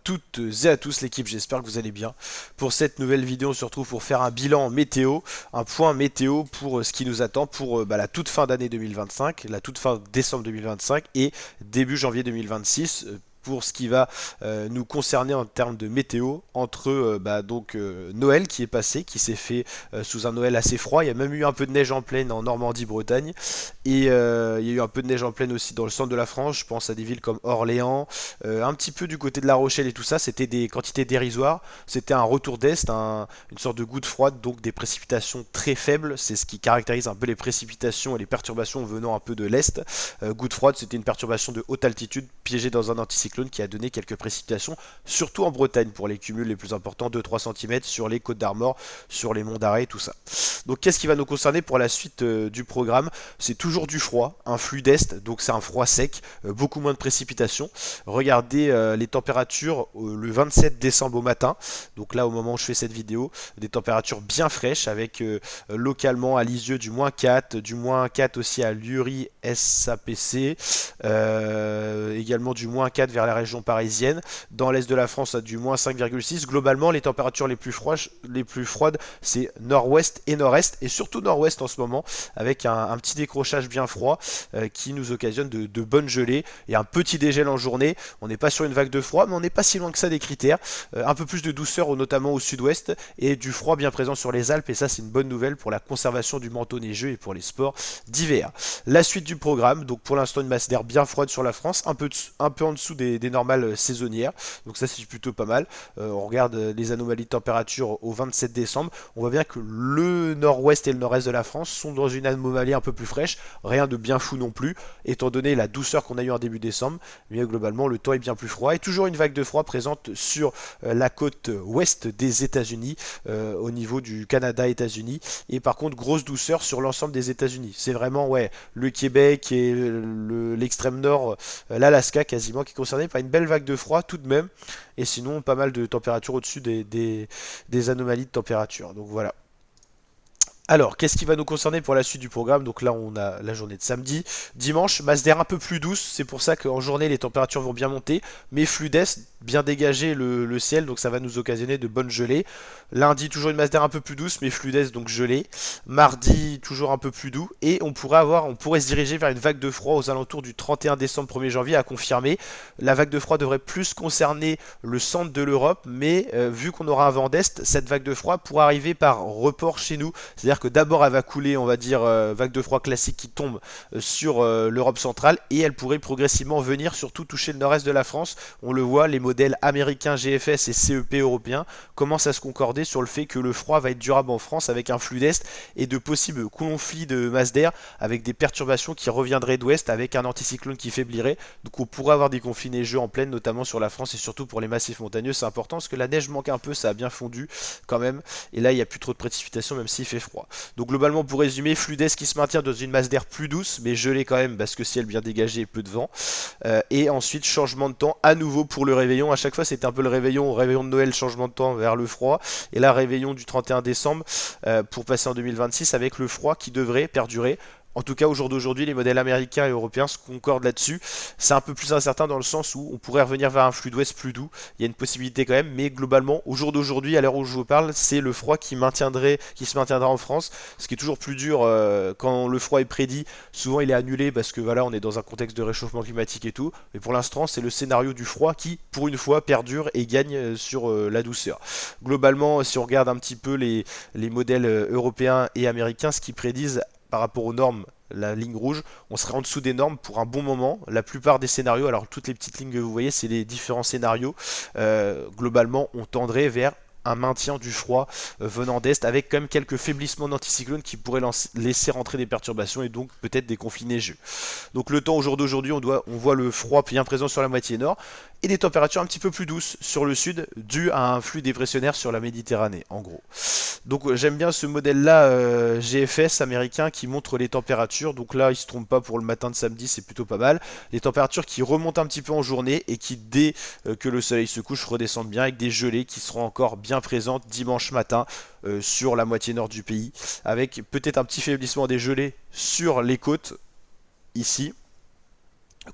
toutes et à tous l'équipe, j'espère que vous allez bien. Pour cette nouvelle vidéo, on se retrouve pour faire un bilan météo, un point météo pour ce qui nous attend pour la toute fin d'année 2025, la toute fin décembre 2025 et début janvier 2026. Pour ce qui va nous concerner en termes de météo entre Noël qui est passé, qui s'est fait sous un Noël assez froid. Il y a même eu un peu de neige en pleine en Normandie, Bretagne, et il y a eu un peu de neige en pleine aussi dans le centre de la France. Je pense à des villes comme Orléans, un petit peu du côté de La Rochelle et tout ça. C'était des quantités dérisoires. C'était un retour d'est, une sorte de goutte froide, donc des précipitations très faibles. C'est ce qui caractérise un peu les précipitations et les perturbations venant un peu de l'est. Goutte froide, c'était une perturbation de haute altitude piégée dans un anticyclone qui a donné quelques précipitations, surtout en Bretagne pour les cumuls les plus importants, 2-3 cm sur les côtes d'Armor, sur les monts d'Arrée, tout ça. Donc qu'est-ce qui va nous concerner pour la suite du programme? C'est toujours du froid, un flux d'est, donc c'est un froid sec, beaucoup moins de précipitations. Regardez les températures le 27 décembre au matin, donc là au moment où je fais cette vidéo, des températures bien fraîches avec localement à Lisieux du -4, du -4 aussi à Lurie SAPC, également du -4 vers la région parisienne. Dans l'est de la France, à du -5,6. Globalement, les températures les plus froides, c'est nord-ouest et nord-est, et surtout nord-ouest en ce moment, avec un petit décrochage bien froid qui nous occasionne de bonnes gelées et un petit dégel en journée. On n'est pas sur une vague de froid, mais on n'est pas si loin que ça des critères. Un peu plus de douceur, notamment au sud-ouest, et du froid bien présent sur les Alpes, et ça c'est une bonne nouvelle pour la conservation du manteau neigeux et pour les sports d'hiver. La suite du programme, donc pour l'instant une masse d'air bien froide sur la France, un peu en dessous des normales saisonnières, donc ça c'est plutôt pas mal. On regarde les anomalies de température au 27 décembre, on voit bien que le nord-ouest et le nord-est de la France sont dans une anomalie un peu plus fraîche, rien de bien fou non plus, étant donné la douceur qu'on a eu en début décembre, mais globalement le temps est bien plus froid, et toujours une vague de froid présente sur la côte ouest des États-Unis, au niveau du Canada-États-Unis, et par contre grosse douceur sur l'ensemble des États-Unis. C'est vraiment le Québec et l'extrême nord, l'Alaska quasiment, qui est concerné par une belle vague de froid tout de même, et sinon pas mal de températures au-dessus des anomalies de température. Donc voilà. Alors, qu'est-ce qui va nous concerner pour la suite du programme? Donc là, on a la journée de samedi. Dimanche, masse d'air un peu plus douce. C'est pour ça qu'en journée, les températures vont bien monter. Mais flux d'est, bien dégagé le ciel. Donc ça va nous occasionner de bonnes gelées. Lundi, toujours une masse d'air un peu plus douce, mais flux d'est, donc gelée. Mardi, toujours un peu plus doux. Et on pourrait se diriger vers une vague de froid aux alentours du 31 décembre, 1er janvier, à confirmer. La vague de froid devrait plus concerner le centre de l'Europe. Mais vu qu'on aura un vent d'est, cette vague de froid pourra arriver par report chez nous. C'est-à-dire que d'abord elle va couler, on va dire, vague de froid classique qui tombe sur l'Europe centrale, et elle pourrait progressivement venir surtout toucher le nord-est de la France. On le voit, les modèles américains GFS et CEP européens commencent à se concorder sur le fait que le froid va être durable en France avec un flux d'est et de possibles conflits de masse d'air avec des perturbations qui reviendraient d'ouest avec un anticyclone qui faiblirait. Donc on pourrait avoir des conflits neigeux en pleine, notamment sur la France et surtout pour les massifs montagneux. C'est important parce que la neige manque un peu, ça a bien fondu quand même, et là il n'y a plus trop de précipitations même s'il fait froid. Donc globalement, pour résumer, flux d'est qui se maintient dans une masse d'air plus douce, mais gelée quand même parce que ciel bien dégagé et peu de vent. Et ensuite, changement de temps à nouveau pour le réveillon. À chaque fois, c'était un peu le réveillon de Noël, changement de temps vers le froid. Et là, réveillon du 31 décembre pour passer en 2026 avec le froid qui devrait perdurer. En tout cas, au jour d'aujourd'hui, les modèles américains et européens se concordent là-dessus. C'est un peu plus incertain dans le sens où on pourrait revenir vers un flux d'ouest plus doux. Il y a une possibilité quand même, mais globalement, au jour d'aujourd'hui, à l'heure où je vous parle, c'est le froid qui se maintiendra en France. Ce qui est toujours plus dur quand le froid est prédit. Souvent, il est annulé parce que voilà, on est dans un contexte de réchauffement climatique et tout. Mais pour l'instant, c'est le scénario du froid qui, pour une fois, perdure et gagne sur la douceur. Globalement, si on regarde un petit peu les modèles européens et américains, ce qu'ils prédisent par rapport aux normes, la ligne rouge, on serait en dessous des normes pour un bon moment. La plupart des scénarios, alors toutes les petites lignes que vous voyez, c'est les différents scénarios. Globalement, on tendrait vers un maintien du froid venant d'est avec quand même quelques faiblissements d'anticyclone qui pourraient laisser rentrer des perturbations et donc peut-être des conflits neigeux. Donc le temps au jour d'aujourd'hui, on voit le froid bien présent sur la moitié nord et des températures un petit peu plus douces sur le sud dû à un flux dépressionnaire sur la Méditerranée en gros. Donc j'aime bien ce modèle là GFS américain qui montre les températures. Donc là il se trompe pas pour le matin de samedi, c'est plutôt pas mal. Les températures qui remontent un petit peu en journée et qui dès que le soleil se couche redescendent bien avec des gelées qui seront encore bien présentes dimanche matin sur la moitié nord du pays, avec peut-être un petit faiblissement des gelées sur les côtes ici.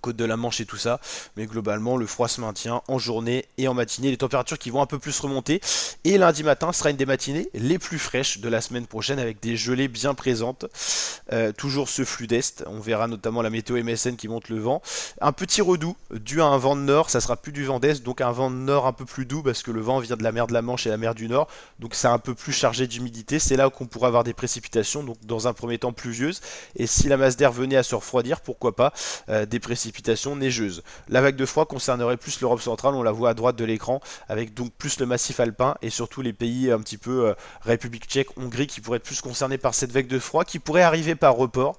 côte de la Manche et tout ça, mais globalement le froid se maintient en journée et en matinée, les températures qui vont un peu plus remonter, et lundi matin sera une des matinées les plus fraîches de la semaine prochaine avec des gelées bien présentes. Toujours ce flux d'est, on verra notamment la météo MSN qui monte le vent, un petit redout dû à un vent de nord, ça sera plus du vent d'est, donc un vent de nord un peu plus doux parce que le vent vient de la mer de la Manche et la mer du Nord, donc c'est un peu plus chargé d'humidité, c'est là qu'on pourra avoir des précipitations, donc dans un premier temps pluvieuses, et si la masse d'air venait à se refroidir, pourquoi pas des précipitations neigeuses. La vague de froid concernerait plus l'Europe centrale, on la voit à droite de l'écran, avec donc plus le massif alpin et surtout les pays un petit peu République tchèque, Hongrie qui pourraient être plus concernés par cette vague de froid qui pourrait arriver par report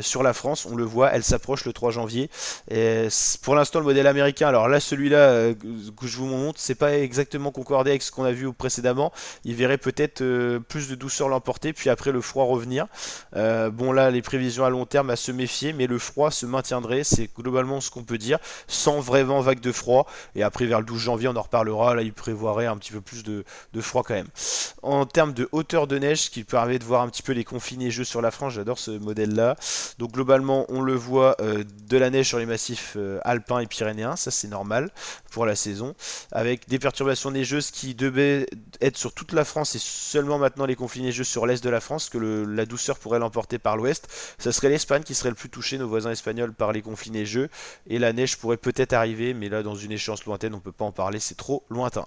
sur la France. On le voit, elle s'approche le 3 janvier. Et pour l'instant, le modèle américain, alors là, celui-là que je vous montre, c'est pas exactement concordé avec ce qu'on a vu précédemment. Il verrait peut-être plus de douceur l'emporter, puis après le froid revenir. Bon, là, les prévisions à long terme à se méfier, mais le froid se maintiendrait, c'est globalement ce qu'on peut dire, sans vraiment vague de froid. Et après, vers le 12 janvier, on en reparlera. Là, il prévoirait un petit peu plus de froid quand même. En termes de hauteur de neige, ce qui permet de voir un petit peu les conflits neigeux sur la France, j'adore ce modèle-là. Donc globalement, on le voit, de la neige sur les massifs alpins et pyrénéens, ça c'est normal pour la saison, avec des perturbations neigeuses qui devaient être sur toute la France et seulement maintenant les conflits neigeux sur l'est de la France, que la douceur pourrait l'emporter par l'ouest. Ça serait l'Espagne qui serait le plus touché, nos voisins espagnols, par les conflits neigeux, et la neige pourrait peut-être arriver, mais là dans une échéance lointaine, on peut pas en parler, c'est trop lointain.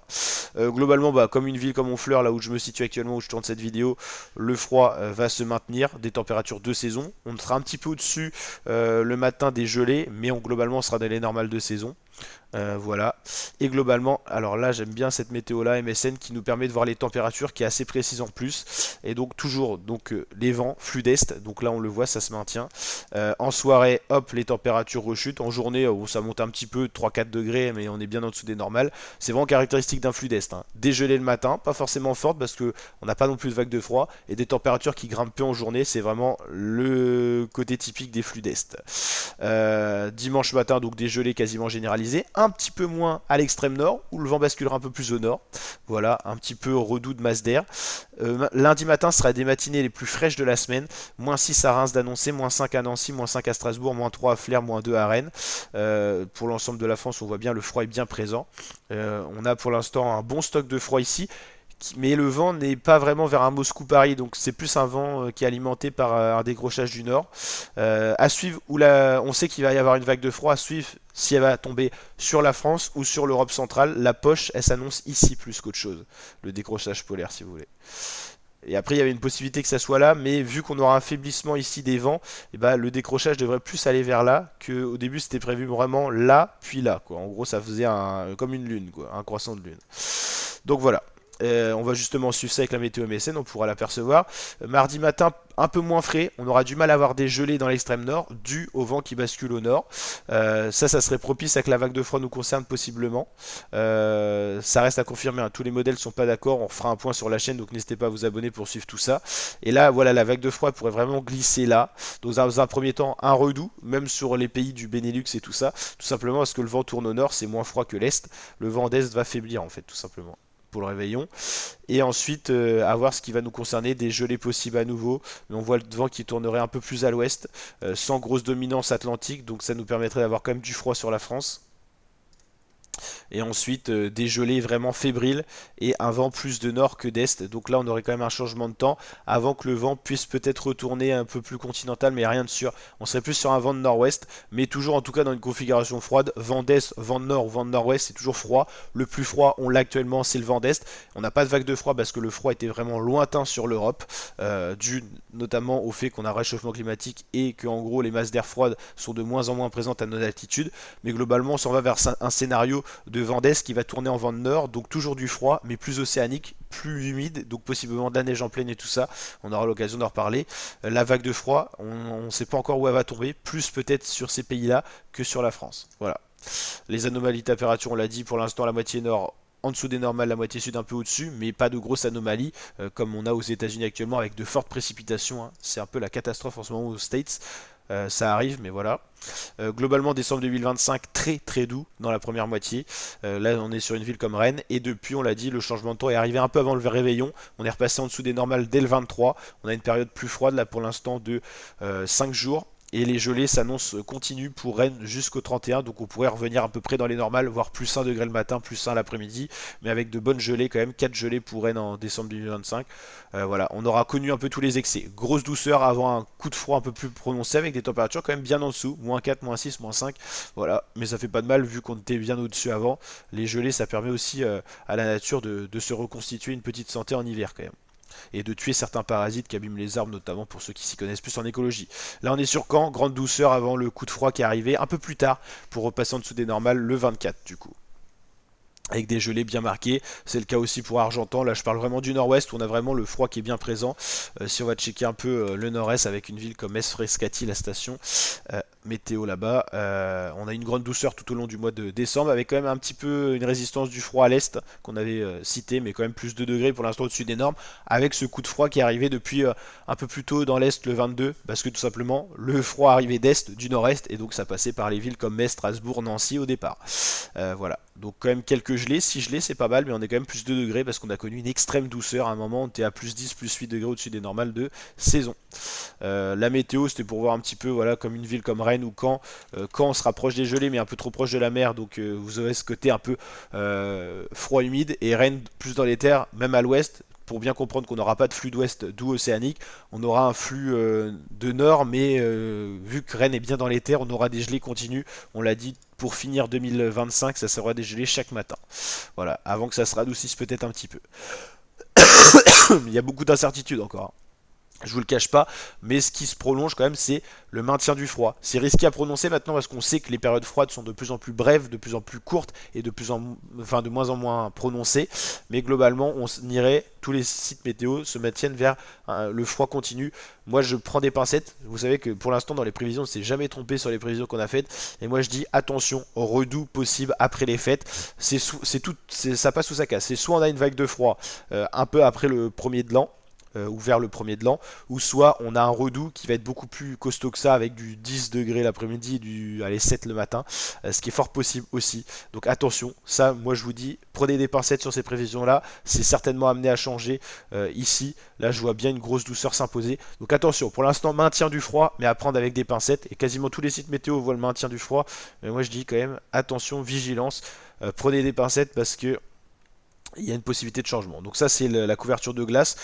Globalement, bah, comme une ville comme Honfleur, là où je me situe actuellement, où je tourne cette vidéo, le froid va se maintenir, des températures de saison. On sera un petit peu au-dessus le matin des gelées, mais globalement on sera dans les normales de saison. Voilà. Et globalement, alors là j'aime bien cette météo là MSN qui nous permet de voir les températures qui est assez précise en plus. Et donc toujours les vents, flux d'est, donc là on le voit, ça se maintient. En soirée, hop, les températures rechutent. En journée, ça monte un petit peu, 3-4 degrés, mais on est bien en dessous des normales. C'est vraiment caractéristique d'un flux d'est, hein. Des gelées le matin, pas forcément fortes parce que on n'a pas non plus de vague de froid, et des températures qui grimpent peu en journée, c'est vraiment le côté typique des flux d'est. Dimanche matin, donc des gelées quasiment généralisées, un petit peu moins à l'extrême nord, où le vent basculera un peu plus au nord. Voilà, un petit peu redout de masse d'air. Lundi matin sera des matinées les plus fraîches de la semaine. -6 à Reims d'annoncer, -5 à Nancy, -5 à Strasbourg, -3 à Flers, -2 à Rennes. Pour l'ensemble de la France, on voit bien le froid est bien présent. On a pour l'instant un bon stock de froid ici, mais le vent n'est pas vraiment vers un Moscou-Paris, donc c'est plus un vent qui est alimenté par un décrochage du nord. À suivre, on sait qu'il va y avoir une vague de froid, à suivre si elle va tomber sur la France ou sur l'Europe centrale. La poche, elle s'annonce ici plus qu'autre chose, le décrochage polaire si vous voulez. Et après, il y avait une possibilité que ça soit là, mais vu qu'on aura un faiblissement ici des vents, et ben, le décrochage devrait plus aller vers là, qu'au début c'était prévu vraiment là, puis là, quoi. En gros, ça faisait comme une lune, quoi, un croissant de lune. Donc voilà. On va justement suivre ça avec la météo MSN, on pourra l'apercevoir. Mardi matin, un peu moins frais, on aura du mal à avoir des gelées dans l'extrême nord, dû au vent qui bascule au nord. Ça serait propice à que la vague de froid nous concerne possiblement. Ça reste à confirmer, hein. Tous les modèles ne sont pas d'accord, on fera un point sur la chaîne, donc n'hésitez pas à vous abonner pour suivre tout ça. Et là, voilà, la vague de froid pourrait vraiment glisser là. Dans un premier temps, un redout, même sur les pays du Benelux et tout ça, tout simplement parce que le vent tourne au nord, c'est moins froid que l'est. Le vent d'est va faiblir en fait, tout simplement, pour le réveillon. Et ensuite, à voir ce qui va nous concerner, des gelées possibles à nouveau. Mais on voit le vent qui tournerait un peu plus à l'ouest, sans grosse dominance atlantique, donc ça nous permettrait d'avoir quand même du froid sur la France. Et ensuite des gelées vraiment fébriles et un vent plus de nord que d'est. Donc là on aurait quand même un changement de temps avant que le vent puisse peut-être retourner un peu plus continental, mais rien de sûr. On serait plus sur un vent de nord-ouest, mais toujours en tout cas dans une configuration froide. Vent d'est, vent de nord ou vent de nord-ouest, c'est toujours froid. Le plus froid, on l'a actuellement, c'est le vent d'est. On n'a pas de vague de froid parce que le froid était vraiment lointain sur l'Europe, dû notamment au fait qu'on a un réchauffement climatique et que en gros les masses d'air froides sont de moins en moins présentes à nos altitudes. Mais globalement on s'en va vers un scénario de vent d'est qui va tourner en vent de nord, donc toujours du froid, mais plus océanique, plus humide, donc possiblement de la neige en pleine et tout ça. On aura l'occasion d'en reparler. La vague de froid, on ne sait pas encore où elle va tomber, plus peut-être sur ces pays-là que sur la France. Voilà. Les anomalies de température, on l'a dit, pour l'instant la moitié nord en dessous des normales, la moitié sud un peu au-dessus, mais pas de grosses anomalies comme on a aux États-Unis actuellement avec de fortes précipitations, hein. C'est un peu la catastrophe en ce moment aux States. Ça arrive, mais voilà. Globalement, décembre 2025, très très doux dans la première moitié. Là, on est sur une ville comme Rennes. Et depuis, on l'a dit, le changement de temps est arrivé un peu avant le réveillon. On est repassé en dessous des normales dès le 23. On a une période plus froide, là, pour l'instant, de 5 jours. Et les gelées s'annoncent continues pour Rennes jusqu'au 31, donc on pourrait revenir à peu près dans les normales, voire plus 1 degré le matin, plus 1 l'après-midi, mais avec de bonnes gelées quand même, 4 gelées pour Rennes en décembre 2025. Voilà, on aura connu un peu tous les excès. Grosse douceur avant un coup de froid un peu plus prononcé avec des températures quand même bien en dessous, -4, -6, -5, voilà, mais ça fait pas de mal vu qu'on était bien au-dessus avant. Les gelées, ça permet aussi à la nature de se reconstituer une petite santé en hiver quand même et de tuer certains parasites qui abîment les arbres, notamment pour ceux qui s'y connaissent plus en écologie. Là, on est sur Caen, grande douceur avant le coup de froid qui est arrivé un peu plus tard pour repasser en dessous des normales le 24 du coup avec des gelées bien marquées. C'est le cas aussi pour Argentan. Là, je parle vraiment du nord-ouest où on a vraiment le froid qui est bien présent. Si on va checker un peu le nord-est avec une ville comme Esfrescati, la station météo là-bas, on a une grande douceur tout au long du mois de décembre avec quand même un petit peu une résistance du froid à l'est qu'on avait cité, mais quand même plus de degrés pour l'instant au-dessus des normes, avec ce coup de froid qui est arrivé depuis un peu plus tôt dans l'est le 22, parce que tout simplement le froid arrivait d'est, du nord-est, et donc ça passait par les villes comme Metz, Strasbourg, Nancy au départ. Voilà, donc quand même quelques gelées, 6 gelées c'est pas mal, mais on est quand même plus 2 degrés parce qu'on a connu une extrême douceur. À un moment on était à plus 10, plus 8 degrés au-dessus des normales de saison. La météo c'était pour voir un petit peu, voilà, comme une ville comme Rennes ou Caen. Caen on se rapproche des gelées mais un peu trop proche de la mer, donc vous avez ce côté un peu froid humide, et Rennes plus dans les terres, même à l'ouest. Pour bien comprendre qu'on n'aura pas de flux d'ouest doux océanique, on aura un flux de nord, mais vu que Rennes est bien dans les terres, on aura des gelées continues. On l'a dit, pour finir 2025, ça sera des gelées chaque matin. Voilà, avant que ça se radoucisse peut-être un petit peu. Il y a beaucoup d'incertitudes encore, hein. Je vous le cache pas, mais ce qui se prolonge quand même, c'est le maintien du froid. C'est risqué à prononcer maintenant parce qu'on sait que les périodes froides sont de plus en plus brèves, de plus en plus courtes et de moins en moins prononcées. Mais globalement, on irait, tous les sites météo se maintiennent vers le froid continu. Moi, je prends des pincettes. Vous savez que pour l'instant, dans les prévisions, on ne s'est jamais trompé sur les prévisions qu'on a faites. Et moi, je dis attention au redoux possible après les fêtes. Ça passe ou ça casse. C'est soit on a une vague de froid un peu après le premier de l'an, ou vers le premier de l'an, ou soit on a un redout qui va être beaucoup plus costaud que ça avec du 10 degrés l'après-midi et du 7 le matin, ce qui est fort possible aussi. Donc attention, ça moi je vous dis, prenez des pincettes sur ces prévisions-là, c'est certainement amené à changer ici. Là je vois bien une grosse douceur s'imposer. Donc attention, pour l'instant maintien du froid, mais à prendre avec des pincettes, et quasiment tous les sites météo voient le maintien du froid, mais moi je dis quand même attention, vigilance, prenez des pincettes parce que il y a une possibilité de changement. Donc ça c'est la couverture de glace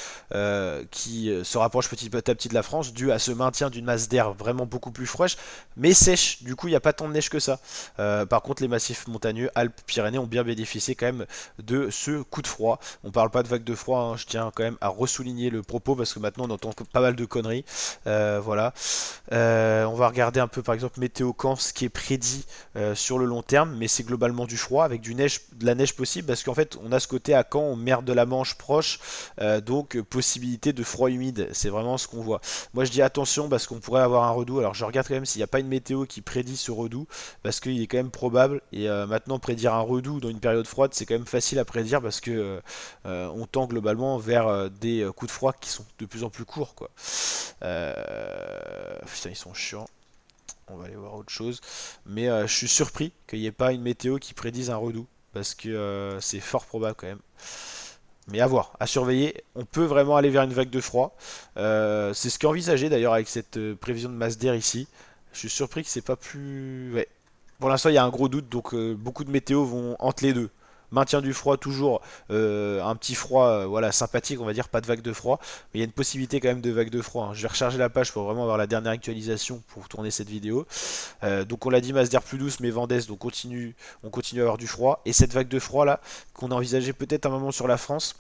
qui se rapproche petit à petit de la France dû à ce maintien d'une masse d'air vraiment beaucoup plus fraîche mais sèche. Du coup il n'y a pas tant de neige que ça. Par contre les massifs montagneux Alpes, Pyrénées ont bien bénéficié quand même de ce coup de froid. On parle pas de vague de froid, hein. Je tiens quand même à ressouligner le propos parce que maintenant on entend pas mal de conneries. Voilà. On va regarder un peu par exemple Météo Camp, ce qui est prédit sur le long terme, mais c'est globalement du froid avec de la neige possible parce qu'en fait on a ce côté à Caen, mer de la Manche proche, donc possibilité de froid humide, c'est vraiment ce qu'on voit. Moi je dis attention parce qu'on pourrait avoir un redout, alors je regarde quand même s'il n'y a pas une météo qui prédit ce redout, parce qu'il est quand même probable, et maintenant prédire un redout dans une période froide c'est quand même facile à prédire parce que on tend globalement vers des coups de froid qui sont de plus en plus courts quoi. Putain ils sont chiants. On va aller voir autre chose. Mais je suis surpris qu'il n'y ait pas une météo qui prédise un redout. Parce que c'est fort probable quand même. Mais à voir, à surveiller. On peut vraiment aller vers une vague de froid. C'est ce qui est envisagé d'ailleurs avec cette prévision de masse d'air ici. Je suis surpris que c'est pas plus... Ouais. Pour l'instant, il y a un gros doute, donc beaucoup de météos vont entre les deux. Maintien du froid toujours, un petit froid voilà, sympathique, on va dire, pas de vague de froid, mais il y a une possibilité quand même de vague de froid, hein. Je vais recharger la page pour vraiment avoir la dernière actualisation pour tourner cette vidéo. Donc on l'a dit, masse d'air plus douce, mais vent d'est, donc on continue à avoir du froid. Et cette vague de froid là, qu'on a envisagé peut-être un moment sur la France,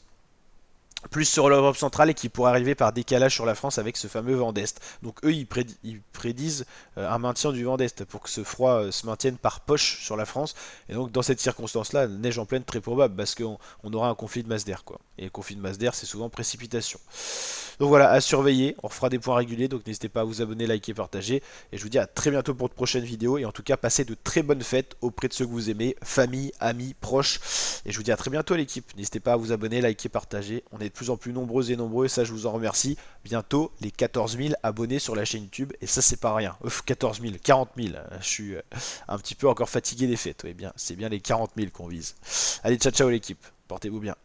plus sur l'Europe centrale et qui pourrait arriver par décalage sur la France avec ce fameux vent d'Est. Donc eux, ils prédisent un maintien du vent d'Est pour que ce froid se maintienne par poche sur la France. Et donc dans cette circonstance-là, neige en pleine très probable parce qu'on aura un conflit de masse d'air quoi. Et le conflit de masse d'air, c'est souvent précipitation. Donc voilà, à surveiller, on refera des points réguliers, donc n'hésitez pas à vous abonner, liker, partager. Et je vous dis à très bientôt pour de prochaines vidéos. Et en tout cas, passez de très bonnes fêtes auprès de ceux que vous aimez, famille, amis, proches. Et je vous dis à très bientôt l'équipe. N'hésitez pas à vous abonner, liker, partager. On est de plus en plus nombreux et nombreux, ça je vous en remercie. Bientôt les 14 000 abonnés sur la chaîne YouTube. Et ça c'est pas rien. 14 000, 40 000. Je suis un petit peu encore fatigué des fêtes. Oui, bien, c'est bien les 40 000 qu'on vise. Allez, ciao ciao l'équipe. Portez-vous bien.